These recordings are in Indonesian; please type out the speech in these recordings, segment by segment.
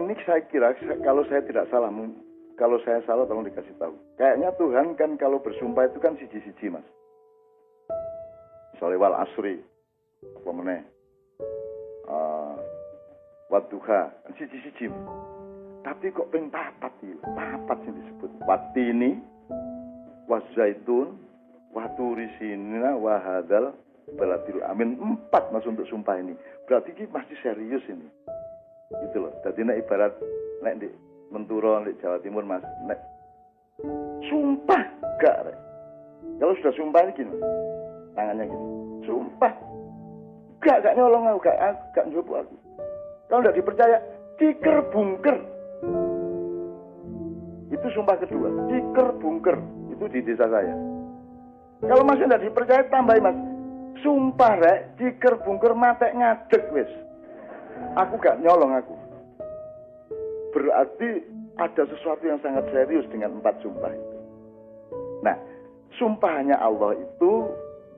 ini saya kira, kalau saya tidak salah, kalau saya salah tolong dikasih tahu. Kayaknya Tuhan kan kalau bersumpah itu kan siji-siji, Mas. Misalnya wal asri, apa meneh, wadduha, kan siji-siji. Tapi kok ping papat yang disebut. Watini, wazaitun, waturi sinina, wahadal, baladil amin. 4 Mas untuk sumpah ini. Berarti ini masih serius ini. Gitu loh. Jadi nek ibarat nek di Menturo, di Jawa Timur, Mas, nek sumpah gak rek. Kalau sudah sumpah ini gini, tangannya gini. Sumpah gak nyolong aku, gak njopo aku. Kalau tidak dipercaya, diker bungker. Itu sumpah kedua, diker bungker. Itu di desa saya. Kalau masih tidak dipercaya, tambahin Mas. Sumpah rek, diker bungker matek ngadeg wis. Aku gak nyolong aku. Berarti ada sesuatu yang sangat serius dengan 4 sumpah itu. Nah, sumpahnya Allah itu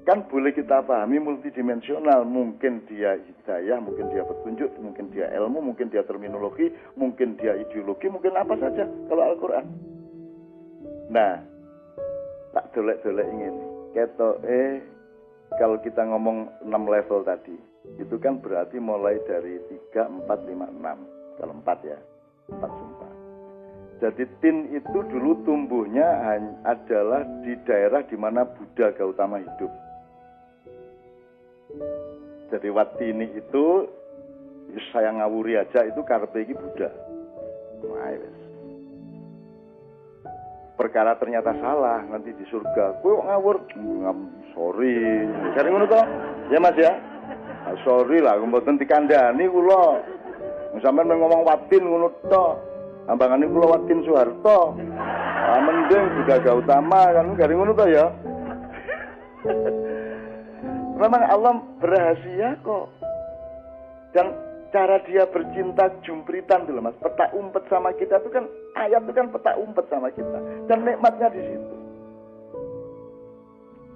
kan boleh kita pahami multidimensional. Mungkin dia hidayah, mungkin dia petunjuk, mungkin dia ilmu, mungkin dia terminologi, mungkin dia ideologi, mungkin apa saja kalau Al-Quran. Nah, tak dolek-dolek ingin. Kalau kita ngomong 6 level tadi, itu kan berarti mulai dari 3, 4, 5, 6. Kalau 4 ya, 4 sumpah. Jadi tin itu dulu tumbuhnya adalah di daerah di mana Buddha Gautama hidup. Jadi watini itu saya ngawuri aja itu karepe iki Buddha. Perkara ternyata salah nanti di surga. Kowe kok ngawur? Sorry. Cari ngono to? Ya Mas ya. Sorry lah mboten dikandani kula. Sampeyan ngomong watin ngono to. Ambangane kula Watin Soeharto. Mending Buddha Gautama kan gari ngono to ya. Memang Allah berhasil kok. Dan cara dia bercinta jumpritan dulu Mas. Petak umpet sama kita itu kan, ayat itu kan petak umpet sama kita. Dan nikmatnya di situ.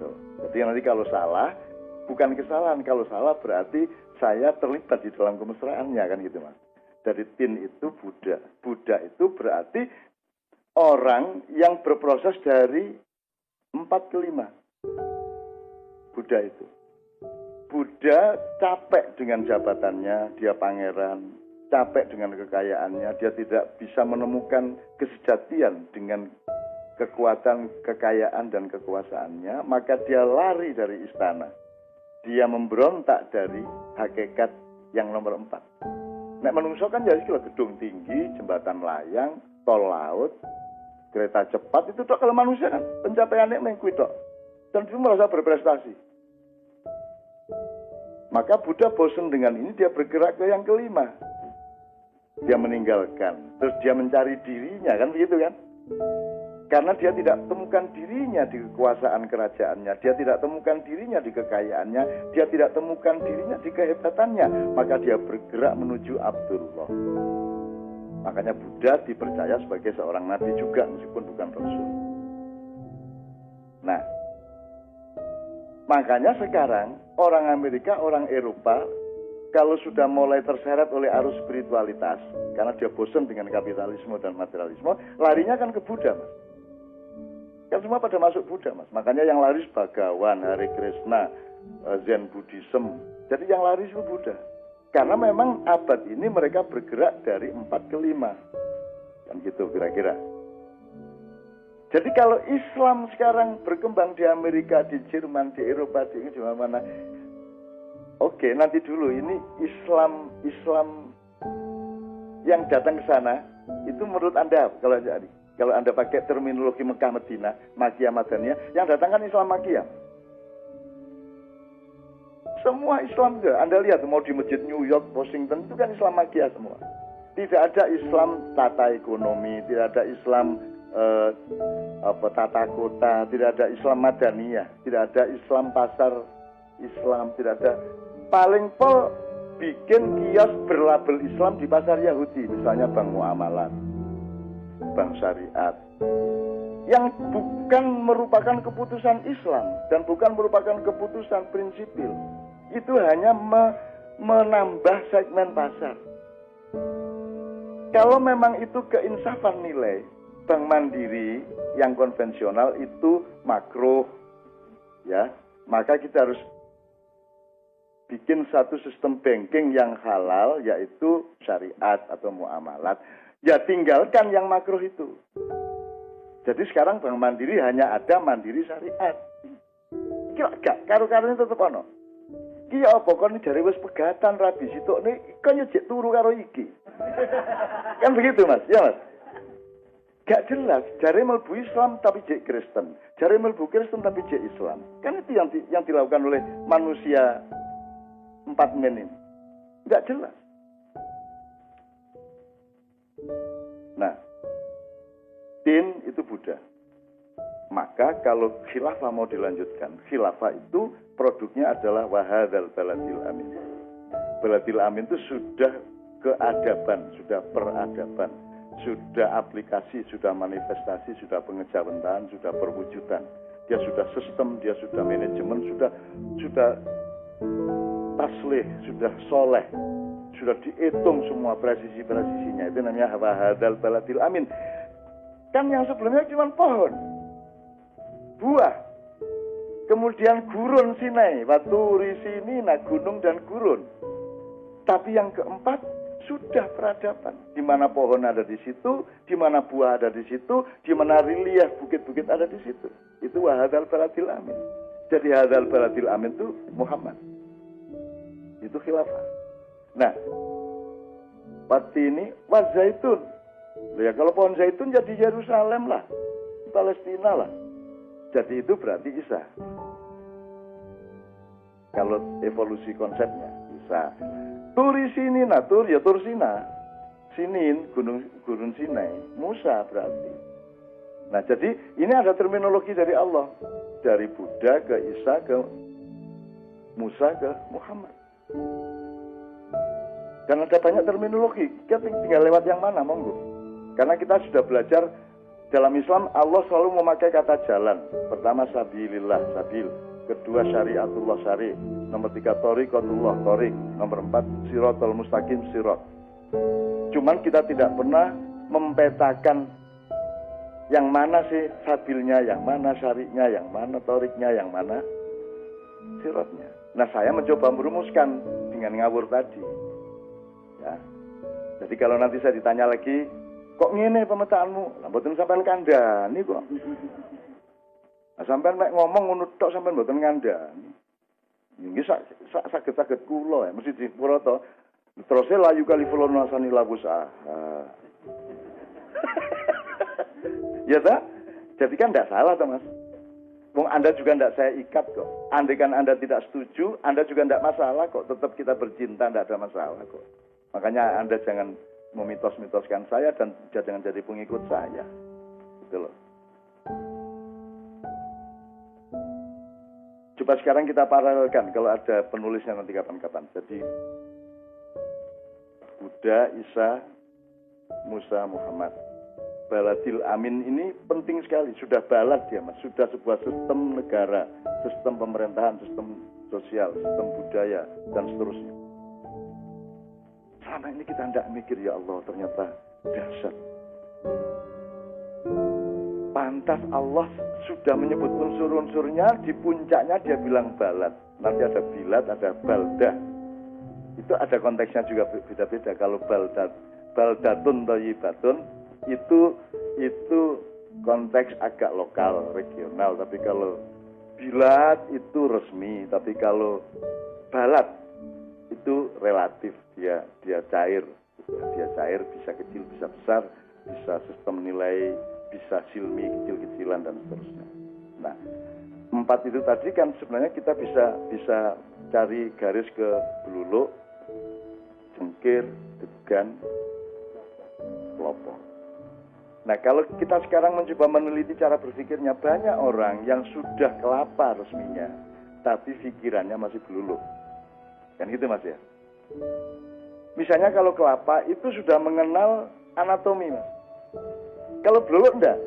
Tuh. Jadi nanti kalau salah, bukan kesalahan. Kalau salah berarti saya terlibat di dalam kemesraannya kan gitu Mas. Dari tin itu Buddha. Buddha itu berarti orang yang berproses dari 4 ke 5. Buddha itu. Buddha capek dengan jabatannya, dia pangeran, capek dengan kekayaannya, dia tidak bisa menemukan kesejatian dengan kekuatan, kekayaan, dan kekuasaannya, maka dia lari dari istana. Dia memberontak dari hakikat yang nomor 4. Nek menungso kan jadi gedung tinggi, jembatan layang, tol laut, kereta cepat, itu tok kalau manusia kan pencapaiannya mengikuti tok. Dan itu merasa berprestasi. Maka Buddha bosan dengan ini, dia bergerak ke yang kelima. Dia meninggalkan, terus dia mencari dirinya, kan begitu kan? Karena dia tidak temukan dirinya di kekuasaan kerajaannya, dia tidak temukan dirinya di kekayaannya, dia tidak temukan dirinya di kehebatannya, maka dia bergerak menuju Abdullah. Makanya Buddha dipercaya sebagai seorang nabi juga, meskipun bukan rasul. Nah, makanya sekarang orang Amerika, orang Eropa, kalau sudah mulai terseret oleh arus spiritualitas, karena dia bosan dengan kapitalisme dan materialisme, larinya kan ke Buddha, Mas. Kan semua pada masuk Buddha, Mas. Makanya yang laris Bhagawan, Hare Krishna, Zen Buddhism. Jadi yang laris itu Buddha. Karena memang abad ini mereka bergerak dari 4 ke 5. Kan gitu kira-kira. Jadi kalau Islam sekarang berkembang di Amerika, di Jerman, di Eropa, di mana-mana. Oke, nanti dulu ini Islam yang datang ke sana, itu menurut Anda, kalau Anda pakai terminologi Mekah Medina, Makkiyah Madaniyah, yang datang kan Islam Makkiyah. Semua Islam juga. Anda lihat mau di masjid New York, Washington, itu kan Islam Makkiyah semua. Tidak ada Islam tata ekonomi, tidak ada Islam tata kota, tidak ada Islam Madaniyah, tidak ada Islam pasar Islam, tidak ada. Paling pol bikin kios berlabel Islam di pasar Yahudi, misalnya Bank Muamalat, Bank Syariat, yang bukan merupakan keputusan Islam dan bukan merupakan keputusan prinsipil. Itu hanya menambah segmen pasar. Kalau memang itu keinsafan nilai, Bank Mandiri yang konvensional itu makruh, ya, maka kita harus bikin satu sistem banking yang halal, yaitu syariat atau muamalat. Ya tinggalkan yang makruh itu. Jadi sekarang Bank Mandiri hanya ada Mandiri Syariat. Kira gak karo-karone tetep ono. Ki apa kon jare wis pegatan rabi situk ni kon yo jek turu karo iki. Kan begitu Mas, ya Mas. Gak jelas, jare mlebu Islam tapi jek Kristen, jare mlebu Kristen tapi jek Islam. Kan itu yang dilakukan oleh manusia 4 men ini. Gak jelas. Nah, din itu Buddha. Maka kalau khilafah mau dilanjutkan, khilafah itu produknya adalah wahadzal baladil amin. Baladil amin itu sudah keadaban, sudah peradaban, sudah aplikasi, sudah manifestasi, sudah pengejawentan, sudah perwujudan. Dia sudah sistem, dia sudah manajemen, sudah taslih, sudah soleh, sudah dihitung semua presisi-presisinya. Itu namanya wahadzal baladil amin. Kan yang sebelumnya cuma pohon, buah, kemudian gurun Sinai, Waturi Sinina, gunung dan gurun. Tapi yang keempat sudah peradaban, di mana pohon ada di situ, di mana buah ada di situ, di mana relief bukit-bukit ada di situ. Itu wahadzal baladil amin. Jadi hadzal baladil amin itu Muhammad. Itu khilafah. Nah, ini wazaitun. Ya kalau pohon zaitun jadi Yerusalem lah, Palestina lah. Jadi itu berarti Isa. Kalau evolusi konsepnya Isa. Turi sini, tur ya tur Sina. Sinin, gunung Sinai. Musa berarti. Nah jadi ini ada terminologi dari Allah. Dari Buddha ke Isa ke Musa ke Muhammad. Dan ada banyak terminologi. Kita tinggal lewat yang mana, monggo. Karena kita sudah belajar dalam Islam, Allah selalu memakai kata jalan. Pertama sabilillah, sabil. Kedua syariatullah, syari. Nomor 3 thoriqatullah, thoriq. Nomor 4 siratal mustaqim, sirat. Cuman kita tidak pernah mempetakan yang mana sih sabilnya, yang mana syari'nya, yang mana thoriqnya, yang mana siratnya. Nah saya mencoba merumuskan dengan ngawur tadi. Ya. Jadi kalau nanti saya ditanya lagi, kok ngene pemetaanmu? Lah mboten sampean kandhani kok. Lah sampean nek ngomong ngono tok sampean mboten ngandhani. Nggih saged-saged kula ya mesti dipura to. Terus layu kalifulun asani labusa. Ya ta? Jadi kan enggak salah toh Mas. Wong Anda juga enggak saya ikat kok. Andai kan Anda tidak setuju, Anda juga enggak masalah kok. Tetap kita bercinta, enggak ada masalah kok. Makanya Anda jangan memitos-mitoskan saya dan jangan jadi pengikut saya. Gitu loh. Coba sekarang kita paralelkan kalau ada penulisnya nanti kapan-kapan. Jadi Buddha, Isa, Musa, Muhammad. Baladil amin ini penting sekali. Sudah balad dia Mas. Sudah sebuah sistem negara, sistem pemerintahan, sistem sosial, sistem budaya dan seterusnya. Selama ini kita tidak mikir, ya Allah ternyata dahsyat. Pantas Allah sudah menyebut unsur-unsurnya, di puncaknya dia bilang balad. Nanti ada bilad, ada baldah. Itu ada konteksnya juga beda-beda. Kalau baldatun thayyibatun itu konteks agak lokal, regional. Tapi kalau bilad itu resmi. Tapi kalau balad itu relatif, dia cair, bisa kecil, bisa besar, bisa sistem nilai, bisa silmi kecil-kecilan dan seterusnya. Nah, 4 itu tadi kan sebenarnya kita bisa cari garis ke beluluk, cengkir, degan, pelopor. Nah, kalau kita sekarang mencoba meneliti cara berpikirnya, banyak orang yang sudah kelapa resminya, tapi pikirannya masih beluluk. Kan gitu Mas ya. Misalnya kalau kelapa itu sudah mengenal anatomi Mas. Kalau beluluk enggak.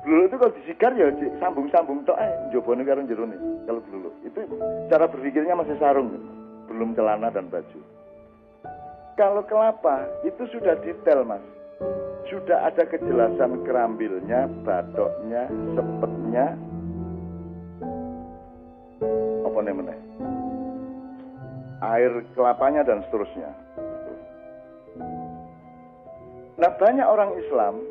Beluluk itu kalau disigar ya sambung-sambung tok njobone karo jerone. Kalau beluluk itu cara berpikirnya masih sarung, belum celana dan baju. Kalau kelapa itu sudah detail, Mas. Sudah ada kejelasan kerambilnya, batoknya, sepetnya, apa namanya, air kelapanya dan seterusnya. Nah, banyak orang Islam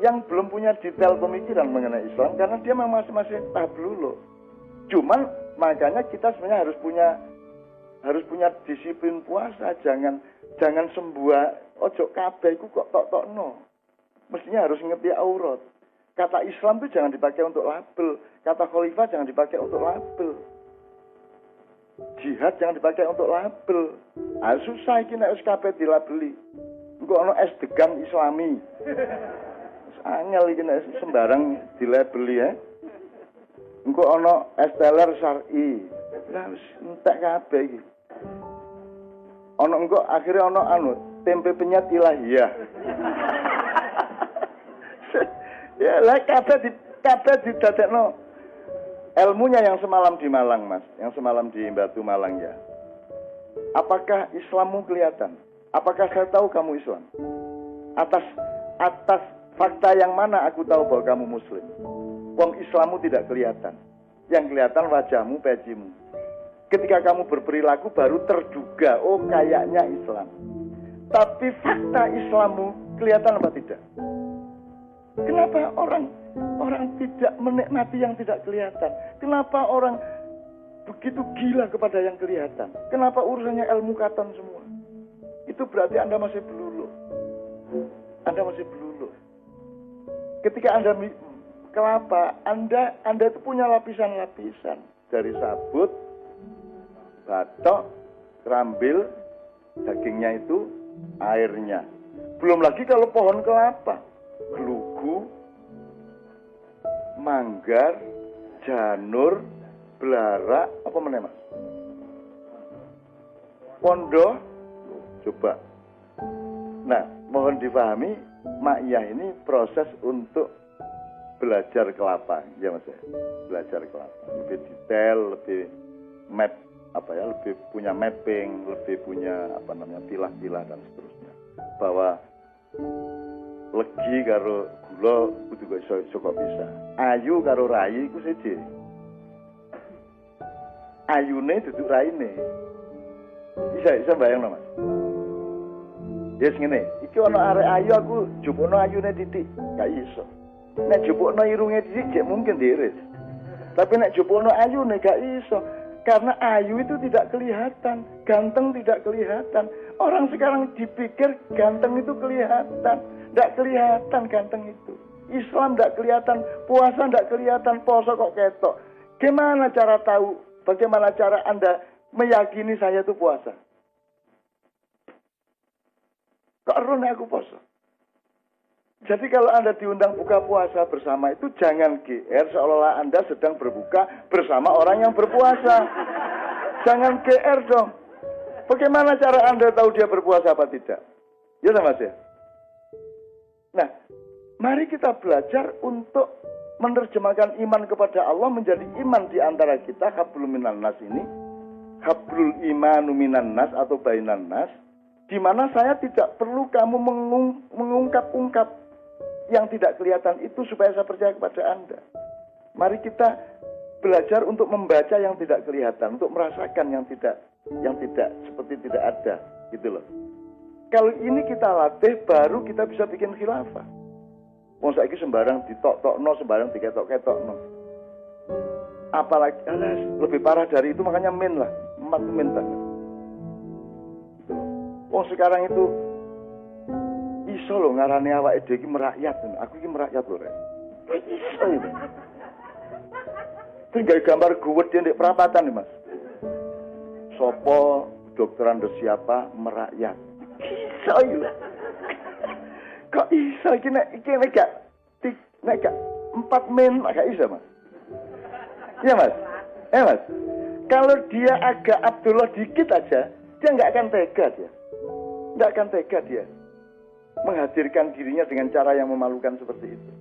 yang belum punya detail pemikiran mengenai Islam karena dia memang masih tahap dulu. Cuman makanya kita sebenarnya harus punya disiplin puasa. Jangan sembuah ojo kabeh iku kok tok-tokno. Mestinya harus ngerti aurat. Kata Islam itu jangan dipakai untuk label. Kata khalifah jangan dipakai untuk label. Jihad jangan dipakai untuk label. Ah, susah iki nek wis kabeh dilabeli. Engko ana es degan Islami. Angel iki nek sembarang dilabeli ya. Engko ana es teler syar'i. Lah wis entek kabeh iki. Ana engko akhirnya ana tempe penyet ilahiyah. Ya lah kabeh didadekno. Ilmunya yang semalam di Malang, Mas, yang semalam di Batu Malang ya. Apakah Islammu kelihatan? Apakah saya tahu kamu Islam? Atas fakta yang mana aku tahu bahwa kamu Muslim? Wong Islammu tidak kelihatan. Yang kelihatan wajahmu, pejimu. Ketika kamu berperilaku baru terduga, oh kayaknya Islam. Tapi fakta Islammu kelihatan apa tidak? Kenapa orang tidak menikmati yang tidak kelihatan? Kenapa orang begitu gila kepada yang kelihatan? Kenapa urusannya ilmu katon semua? Itu berarti Anda masih belulu. Anda masih belulu. Ketika Anda kelapa, Anda itu punya lapisan-lapisan dari sabut, batok, kerambil, dagingnya itu, airnya. Belum lagi kalau pohon kelapa, gelugu, manggar, janur, belara, apa namanya, Mas? Pondo, coba. Nah, mohon dipahami, makyah ini proses untuk belajar kelapa, ya Mas ya. Belajar kelapa, lebih detail, lebih map, lebih punya mapping, lebih punya pilah-pilah dan seterusnya. Bahwa legi karo gula kudu iso kok bisa. Ayu karo rai iku siji. Ayune dudu raine. Bisa bayangno, Mas. Yes ngene, iki ana arek ayu aku jupukno ayune titik, gak iso. Nek jupukno irunge titik jek mungkin diiris. Tapi nek jupukno ayune gak iso. Karena ayu itu tidak kelihatan, ganteng tidak kelihatan. Orang sekarang dipikir ganteng itu kelihatan. Tidak kelihatan ganteng itu. Islam tidak kelihatan, puasa tidak kelihatan, poso kok ketok. Gimana cara tahu? Bagaimana cara Anda meyakini saya itu puasa? Kok erone aku poso? Jadi kalau Anda diundang buka puasa bersama itu jangan GR seolah-olah Anda sedang berbuka bersama orang yang berpuasa. Jangan GR dong. Bagaimana cara Anda tahu dia berpuasa apa tidak? Ya Mas ya? Nah, mari kita belajar untuk menerjemahkan iman kepada Allah menjadi iman di antara kita, hablum minan nas ini, hablul imanu minan nas atau bainan nas, di mana saya tidak perlu kamu mengungkap-ungkap yang tidak kelihatan itu supaya saya percaya kepada Anda. Mari kita belajar untuk membaca yang tidak kelihatan, untuk merasakan yang tidak seperti tidak ada, gitu loh. Kalau ini kita latih, baru kita bisa bikin khilafah. Wong saiki sembarang ditok-tokno, sembarang diketok-ketokno. Apalagi lebih parah dari itu, makanya min lah, emat min banget. Gitu loh. Wong sekarang itu iso lho ngarane awake dhewe iki merakyat. Aku iki merakyat lho, Rek. Iso ini. Tinggal gambar guwet ndek perapatan nih, Mas. Sopo dokteran do siapa merakyat. Iso iki. Kok iso iki nek gak 4 min gak iso, Mas. Iya, Mas. Mas. Kalau dia agak Abdullah dikit aja, dia enggak akan tega dia. Enggak akan tega dia menghadirkan dirinya dengan cara yang memalukan seperti itu.